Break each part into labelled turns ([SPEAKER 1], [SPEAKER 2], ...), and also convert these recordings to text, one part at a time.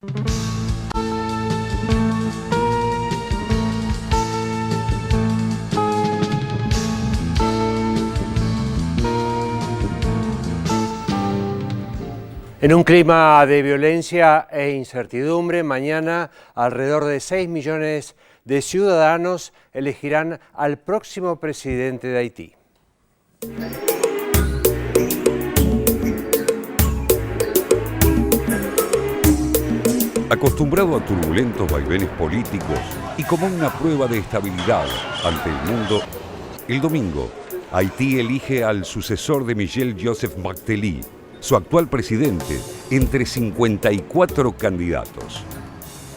[SPEAKER 1] En un clima de violencia e incertidumbre, mañana alrededor de 6 millones de ciudadanos elegirán al próximo presidente de Haití.
[SPEAKER 2] Acostumbrado a turbulentos vaivenes políticos y como una prueba de estabilidad ante el mundo, el domingo Haití elige al sucesor de Michel Joseph Martelly, su actual presidente, entre 54 candidatos.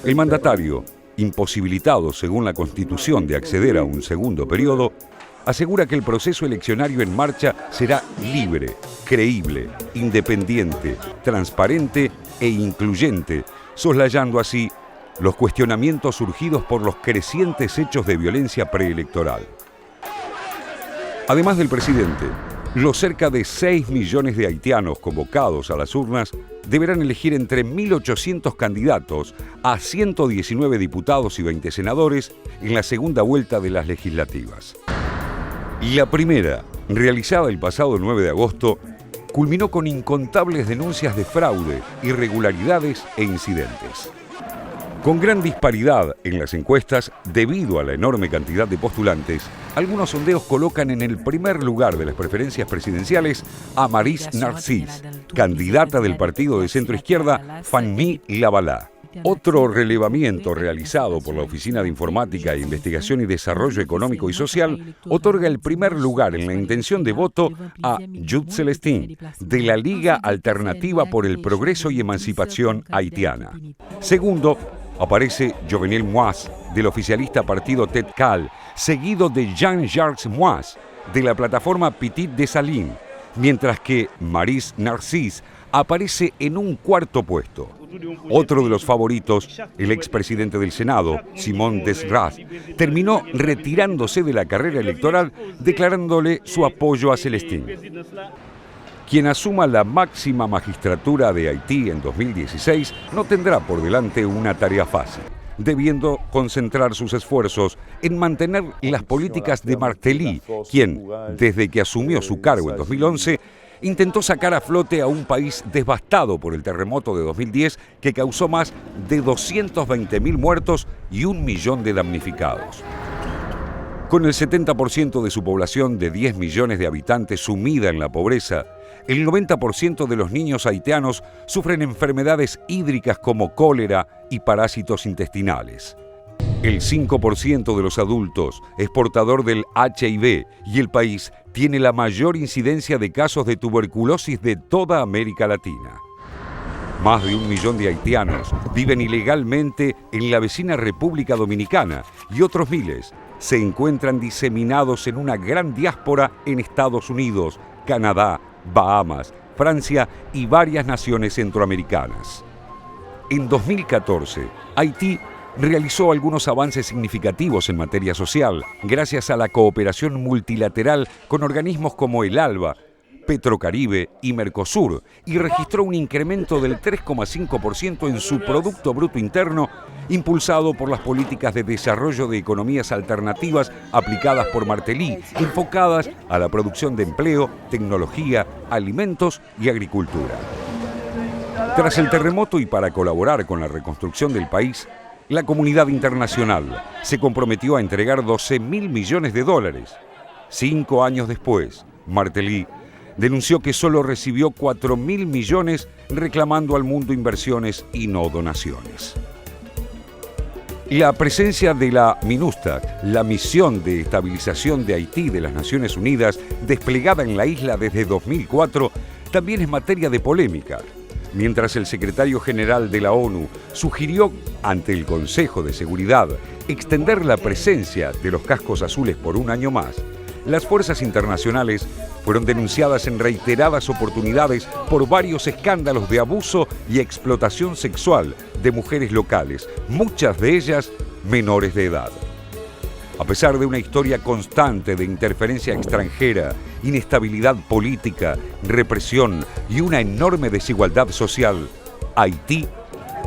[SPEAKER 2] El mandatario, imposibilitado según la Constitución de acceder a un segundo periodo, asegura que el proceso eleccionario en marcha será libre, creíble, independiente, transparente e incluyente, soslayando así los cuestionamientos surgidos por los crecientes hechos de violencia preelectoral. Además del presidente, los cerca de 6 millones de haitianos convocados a las urnas deberán elegir entre 1.800 candidatos a 119 diputados y 20 senadores en la segunda vuelta de las legislativas. La primera, realizada el pasado 9 de agosto, culminó con incontables denuncias de fraude, irregularidades e incidentes. Con gran disparidad en las encuestas, debido a la enorme cantidad de postulantes, algunos sondeos colocan en el primer lugar de las preferencias presidenciales a Maryse Narcisse, candidata del partido de centroizquierda Famille Lavalá. Otro relevamiento realizado por la Oficina de Informática e Investigación y Desarrollo Económico y Social otorga el primer lugar en la intención de voto a Jude Celestin, de la Liga Alternativa por el Progreso y Emancipación Haitiana. Segundo, aparece Jovenel Moïse, del oficialista partido TEDCAL, seguido de Jean-Jacques Moïse, de la plataforma Petit Dessalines, mientras que Maryse Narcisse aparece en un cuarto puesto. Otro de los favoritos, el expresidente del Senado, Simon Desras, terminó retirándose de la carrera electoral declarándole su apoyo a Celestin. Quien asuma la máxima magistratura de Haití en 2016 no tendrá por delante una tarea fácil, debiendo concentrar sus esfuerzos en mantener las políticas de Martelly, quien, desde que asumió su cargo en 2011, intentó sacar a flote a un país devastado por el terremoto de 2010 que causó más de 220.000 muertos y 1 millón de damnificados. Con el 70% de su población de 10 millones de habitantes sumida en la pobreza, el 90% de los niños haitianos sufren enfermedades hídricas como cólera y parásitos intestinales. El 5% de los adultos es portador del HIV y el país tiene la mayor incidencia de casos de tuberculosis de toda América Latina. Más de 1 millón de haitianos viven ilegalmente en la vecina República Dominicana y otros miles se encuentran diseminados en una gran diáspora en Estados Unidos, Canadá, Bahamas, Francia y varias naciones centroamericanas. En 2014, Haití realizó algunos avances significativos en materia social gracias a la cooperación multilateral con organismos como el ALBA, Petrocaribe y Mercosur, y registró un incremento del 3,5% en su Producto Bruto Interno, impulsado por las políticas de desarrollo de economías alternativas aplicadas por Martelly, enfocadas a la producción de empleo, tecnología, alimentos y agricultura. Tras el terremoto y para colaborar con la reconstrucción del país, la comunidad internacional se comprometió a entregar $12.000 millones. 5 años después, Martelly denunció que solo recibió 4.000 millones reclamando al mundo inversiones y no donaciones. La presencia de la MINUSTAH, la misión de estabilización de Haití de las Naciones Unidas, desplegada en la isla desde 2004, también es materia de polémica. Mientras el secretario general de la ONU sugirió ante el Consejo de Seguridad extender la presencia de los cascos azules por 1 año más, las fuerzas internacionales fueron denunciadas en reiteradas oportunidades por varios escándalos de abuso y explotación sexual de mujeres locales, muchas de ellas menores de edad. A pesar de una historia constante de interferencia extranjera, inestabilidad política, represión y una enorme desigualdad social, Haití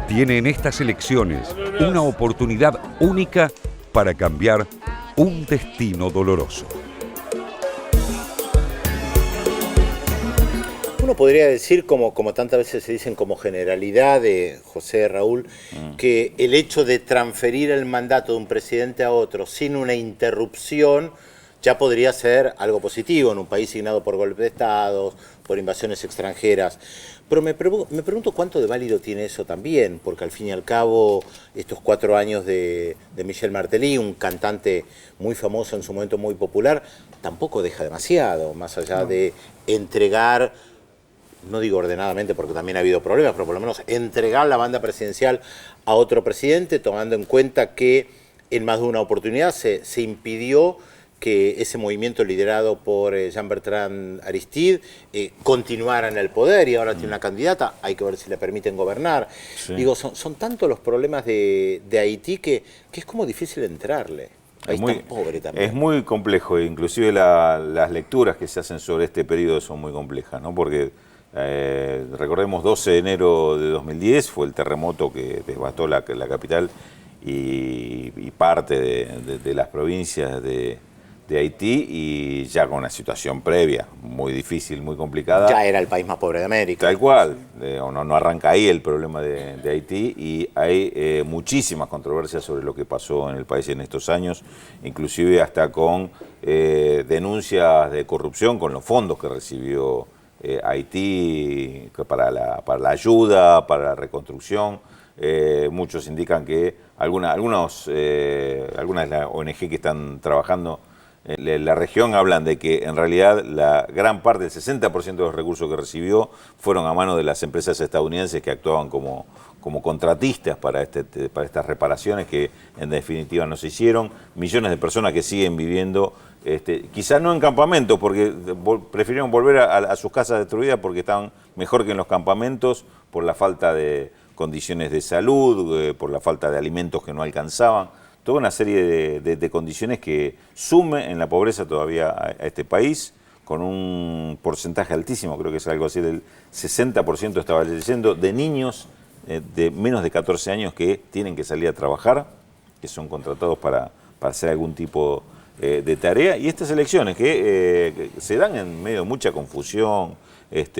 [SPEAKER 2] tiene en estas elecciones una oportunidad única para cambiar un destino doloroso.
[SPEAKER 3] Uno podría decir, como tantas veces se dicen como generalidad de José Raúl, que el hecho de transferir el mandato de un presidente a otro sin una interrupción ya podría ser algo positivo en un país signado por golpes de Estado, por invasiones extranjeras. Pero me pregunto cuánto de válido tiene eso también, porque al fin y al cabo estos 4 años de Michel Martelly, un cantante muy famoso en su momento, muy popular, tampoco deja demasiado, más allá de entregar, no digo ordenadamente porque también ha habido problemas, pero por lo menos entregar la banda presidencial a otro presidente, tomando en cuenta que en más de una oportunidad se impidió que ese movimiento liderado por Jean-Bertrand Aristide continuara en el poder y ahora tiene una candidata, hay que ver si le permiten gobernar. Sí. Digo, son tantos los problemas de Haití que es como difícil entrarle.
[SPEAKER 4] Es muy, tan pobre también. Es muy complejo, inclusive las lecturas que se hacen sobre este periodo son muy complejas, ¿no? Porque recordemos 12 de enero de 2010 fue el terremoto que devastó la capital y parte de las provincias de Haití, y ya con una situación previa muy difícil, muy complicada.
[SPEAKER 3] Ya era el país más pobre de América.
[SPEAKER 4] Tal cual, no arranca ahí el problema de Haití, y hay muchísimas controversias sobre lo que pasó en el país en estos años, inclusive hasta con denuncias de corrupción con los fondos que recibió Haití para la ayuda, para la reconstrucción. Muchos indican que algunas de las ONG que están trabajando en la región hablan de que en realidad la gran parte, el 60% de los recursos que recibió fueron a mano de las empresas estadounidenses que actuaban como contratistas para estas reparaciones que en definitiva no se hicieron. Millones de personas que siguen viviendo, quizás no en campamentos, porque prefirieron volver a sus casas destruidas porque estaban mejor que en los campamentos, por la falta de condiciones de salud, por la falta de alimentos que no alcanzaban. Toda una serie de condiciones que sume en la pobreza todavía a este país, con un porcentaje altísimo, creo que es algo así del 60% estaba leyendo, de niños de menos de 14 años que tienen que salir a trabajar, que son contratados para hacer algún tipo de tarea. Y estas elecciones que se dan en medio de mucha confusión,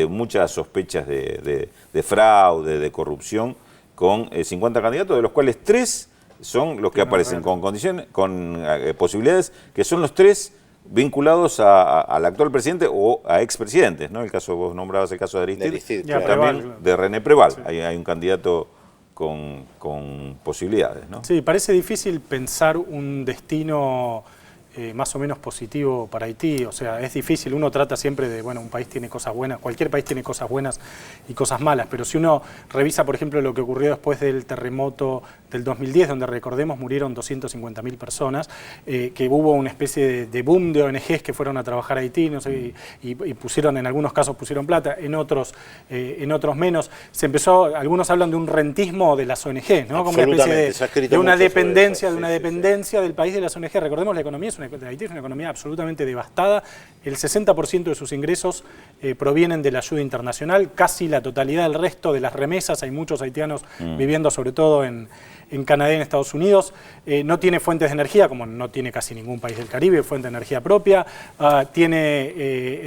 [SPEAKER 4] muchas sospechas de fraude, de corrupción, con 50 candidatos, de los cuales 3 son los que aparecen con condiciones, con posibilidades, que son los 3 vinculados al actual presidente o a expresidentes, ¿no? El caso, vos nombrabas el caso de Aristide, claro. También de René Préval. Sí. Hay un candidato con posibilidades, ¿no?
[SPEAKER 5] Sí, parece difícil pensar un destino más o menos positivo para Haití. O sea, es difícil, uno trata siempre de, bueno, un país tiene cosas buenas, cualquier país tiene cosas buenas y cosas malas, pero si uno revisa, por ejemplo, lo que ocurrió después del terremoto del 2010, donde recordemos murieron 250.000 personas, que hubo una especie de boom de ONGs que fueron a trabajar a Haití, no sé, y pusieron, en algunos casos pusieron plata, en otros menos. Se empezó, algunos hablan de un rentismo de las ONG, ¿no? Como una especie de una dependencia, del país de las ONG. Recordemos, la economía de Haití es una economía absolutamente devastada. El 60% de sus ingresos provienen de la ayuda internacional, casi la totalidad del resto de las remesas. Hay muchos haitianos viviendo sobre todo en Canadá y en Estados Unidos. No tiene fuentes de energía, como no tiene casi ningún país del Caribe, fuente de energía propia. Tiene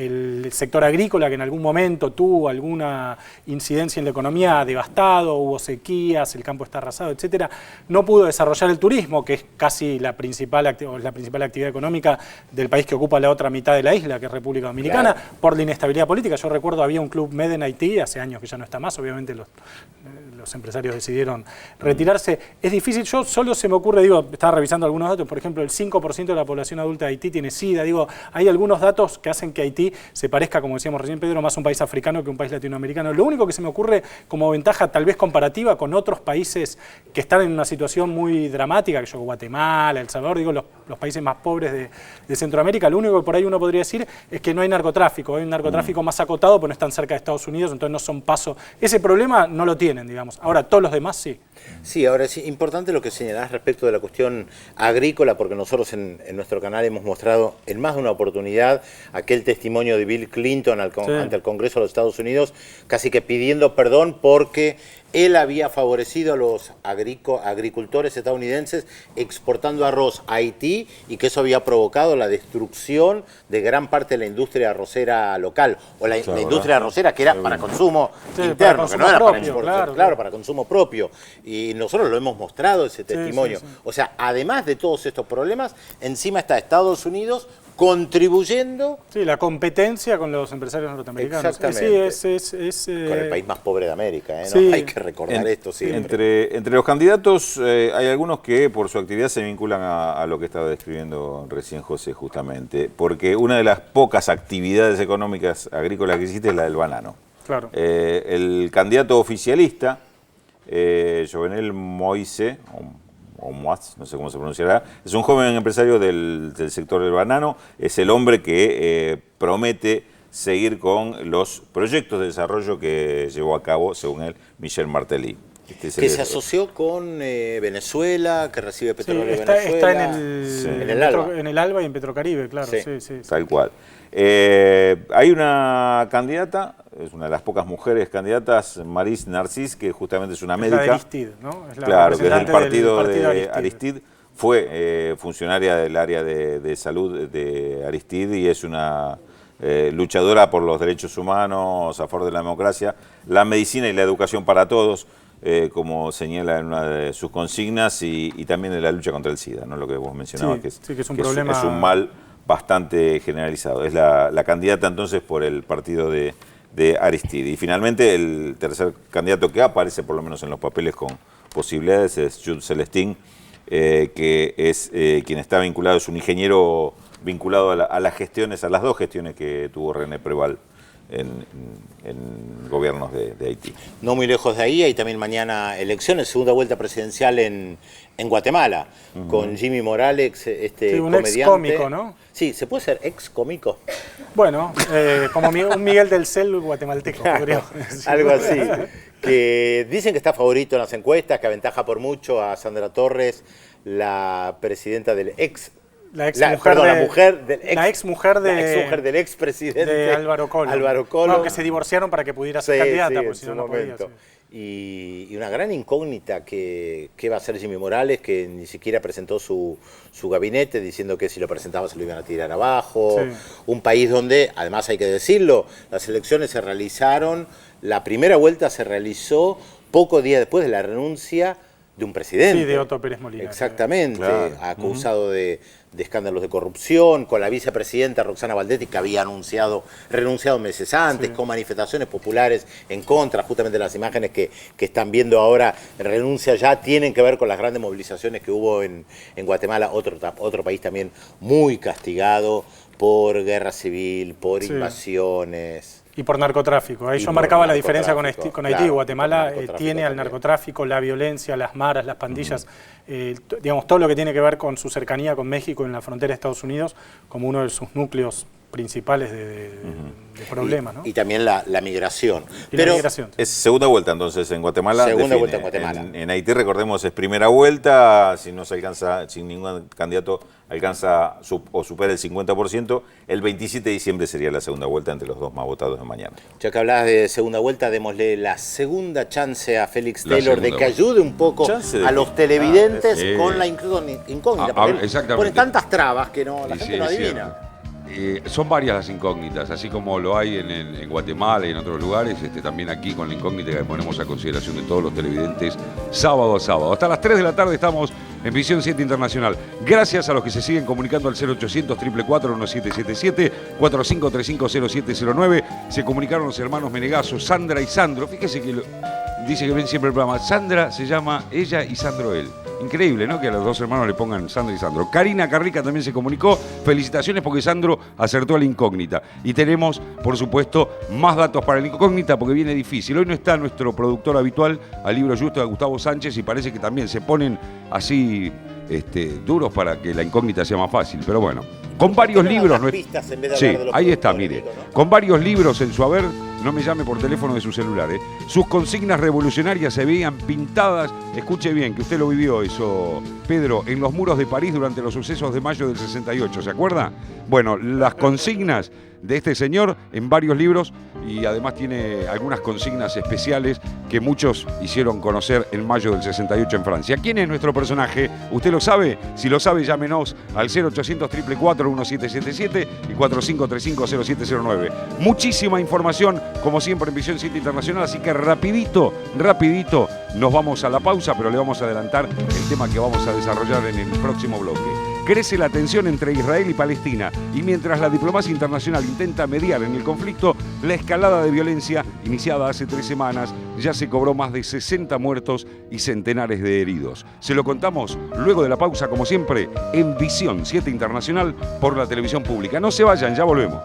[SPEAKER 5] el sector agrícola, que en algún momento tuvo alguna incidencia en la economía, devastado, hubo sequías, el campo está arrasado, etc. No pudo desarrollar el turismo, que es casi la principal actividad económica del país que ocupa la otra mitad de la isla, que es República Dominicana, claro, por la inestabilidad política. Yo recuerdo, había un Club Med en Haití, hace años que ya no está más, obviamente los empresarios decidieron retirarse. Es difícil, yo solo se me ocurre, digo, estaba revisando algunos datos, por ejemplo, el 5% de la población adulta de Haití tiene SIDA, digo, hay algunos datos que hacen que Haití se parezca, como decíamos recién, Pedro, más a un país africano que un país latinoamericano. Lo único que se me ocurre como ventaja, tal vez comparativa con otros países que están en una situación muy dramática, que yo, Guatemala, El Salvador, digo, los países más pobres de Centroamérica, lo único que por ahí uno podría decir es que no hay narcotráfico, hay un narcotráfico más acotado, pero no están cerca de Estados Unidos, entonces no son paso. Ese problema no lo tienen, digamos. Ahora, todos los demás sí.
[SPEAKER 3] Sí, ahora es importante lo que señalás respecto de la cuestión agrícola, porque nosotros en nuestro canal hemos mostrado en más de una oportunidad aquel testimonio de Bill Clinton ante el Congreso de los Estados Unidos, casi que pidiendo perdón porque él había favorecido a los agricultores estadounidenses exportando arroz a Haití y que eso había provocado la destrucción de gran parte de la industria arrocera local, o la industria arrocera que era para consumo interno, para consumo que no era propio, para exportación, claro, para consumo propio. Y nosotros lo hemos mostrado, ese testimonio. O sea, además de todos estos problemas, encima está Estados Unidos contribuyendo...
[SPEAKER 5] Sí, la competencia con los empresarios norteamericanos.
[SPEAKER 3] Exactamente.
[SPEAKER 5] Sí,
[SPEAKER 3] con el país más pobre de América, ¿no?
[SPEAKER 5] Sí.
[SPEAKER 3] Hay que recordar esto
[SPEAKER 4] siempre. Entre los candidatos hay algunos que por su actividad se vinculan a lo que estaba describiendo recién José justamente, porque una de las pocas actividades económicas agrícolas que existe es la del banano.
[SPEAKER 5] Claro.
[SPEAKER 4] El candidato oficialista, Jovenel Moise, o Moaz, no sé cómo se pronunciará, es un joven empresario del sector del banano, es el hombre que promete seguir con los proyectos de desarrollo que llevó a cabo, según él, Michel Martelly.
[SPEAKER 3] Que se asoció con Venezuela, que recibe petróleo de
[SPEAKER 5] Venezuela.
[SPEAKER 3] Está
[SPEAKER 5] en el ALBA y en Petrocaribe, claro. Sí.
[SPEAKER 4] Tal cual. Hay una candidata, es una de las pocas mujeres candidatas, Maris Narcís, que justamente es una médica.
[SPEAKER 5] Es la de Aristide, ¿no? Es la
[SPEAKER 4] claro, que es del partido
[SPEAKER 5] de
[SPEAKER 4] de Aristide. Fue funcionaria del área de salud de Aristide y es una luchadora por los derechos humanos, a favor de la democracia, la medicina y la educación para todos, como señala en una de sus consignas, y también de la lucha contra el SIDA, ¿no? Lo que vos mencionabas, que es un problema, es un mal bastante generalizado. Es la candidata entonces por el partido de Aristide. Y finalmente el tercer candidato que aparece, por lo menos en los papeles con posibilidades, es Jude Celestín, que es quien está vinculado, es un ingeniero vinculado a las gestiones, a las dos gestiones que tuvo René Preval en gobiernos de Haití.
[SPEAKER 3] No muy lejos de ahí, hay también mañana elecciones, segunda vuelta presidencial en Guatemala, con Jimmy Morales,
[SPEAKER 5] un
[SPEAKER 3] comediante.
[SPEAKER 5] ex cómico, ¿no?
[SPEAKER 3] Sí, ¿se puede ser ex cómico?
[SPEAKER 5] Bueno, como un Miguel del Cel guatemalteco, podríamos decir.
[SPEAKER 3] Algo así. Que dicen que está favorito en las encuestas, que aventaja por mucho a Sandra Torres, la presidenta del
[SPEAKER 5] la mujer
[SPEAKER 3] del expresidente
[SPEAKER 5] de Álvaro Collor.
[SPEAKER 3] Bueno,
[SPEAKER 5] que se divorciaron para que pudiera ser candidata, porque si no, no podía.
[SPEAKER 3] Y una gran incógnita que va a hacer Jimmy Morales, que ni siquiera presentó su gabinete, diciendo que si lo presentaba se lo iban a tirar abajo. Sí. Un país donde, además hay que decirlo, las elecciones se realizaron, la primera vuelta se realizó poco día después de la renuncia de un presidente.
[SPEAKER 5] Sí, de Otto Pérez Molina.
[SPEAKER 3] Exactamente, claro. Acusado de escándalos de corrupción, con la vicepresidenta Roxana Valdetti, que había renunciado meses antes, con manifestaciones populares en contra, justamente las imágenes que están viendo ahora, renuncia ya, tienen que ver con las grandes movilizaciones que hubo en Guatemala, otro país también muy castigado por guerra civil, por invasiones.
[SPEAKER 5] Y por narcotráfico. Ahí yo marcaba la diferencia con Haití. Claro, Guatemala tiene al narcotráfico, la violencia, las maras, las pandillas, digamos, todo lo que tiene que ver con su cercanía con México en la frontera de Estados Unidos como uno de sus núcleos principales de problemas, ¿no?
[SPEAKER 3] Y también la migración.
[SPEAKER 5] Pero la migración,
[SPEAKER 4] es segunda vuelta entonces en Guatemala.
[SPEAKER 3] Segunda vuelta en Guatemala.
[SPEAKER 4] En Haití, recordemos, es primera vuelta, si no se alcanza, sin ningún candidato alcanza o supera el 50%, el 27 de diciembre sería la segunda vuelta entre los dos más votados de mañana. Ya
[SPEAKER 3] que hablabas de segunda vuelta, démosle la segunda chance a Félix Taylor de que ayude un poco a los televidentes con la incógnita. Porque ponen tantas trabas que la gente no adivina.
[SPEAKER 2] Son varias las incógnitas, así como lo hay en Guatemala y en otros lugares, también aquí con la incógnita que ponemos a consideración de todos los televidentes sábado a sábado. Hasta las 3 de la tarde estamos en Visión 7 Internacional. Gracias a los que se siguen comunicando al 0800 444 1777 45350709. Se comunicaron los hermanos Menegazo, Sandra y Sandro. Fíjese que dice que ven siempre el programa. Sandra se llama ella y Sandro él. Increíble, ¿no? Que a los dos hermanos le pongan Sandra y Sandro. Karina Carrica también se comunicó. Felicitaciones porque Sandro acertó a la incógnita. Y tenemos, por supuesto, más datos para la incógnita porque viene difícil. Hoy no está nuestro productor habitual, al libro justo de Gustavo Sánchez, y parece que también se ponen así duros para que la incógnita sea más fácil. Pero bueno, con varios libros. Sí, ahí está, mire. ¿No? Con varios libros en su haber. No me llame por teléfono de su celular. Sus consignas revolucionarias se veían pintadas, escuche bien, que usted lo vivió eso, Pedro, en los muros de París durante los sucesos de mayo del 68, ¿se acuerda? Bueno, las consignas de este señor en varios libros y además tiene algunas consignas especiales que muchos hicieron conocer en mayo del 68 en Francia. ¿Quién es nuestro personaje? ¿Usted lo sabe? Si lo sabe, llámenos al 0800 444 1777 y 45350709. Muchísima información, como siempre, en Visión 7 Internacional, así que rapidito nos vamos a la pausa, pero le vamos a adelantar el tema que vamos a desarrollar en el próximo bloque. Crece la tensión entre Israel y Palestina y mientras la diplomacia internacional intenta mediar en el conflicto, la escalada de violencia iniciada hace 3 semanas ya se cobró más de 60 muertos y centenares de heridos. Se lo contamos luego de la pausa, como siempre, en Visión 7 Internacional por la televisión pública. No se vayan, ya volvemos.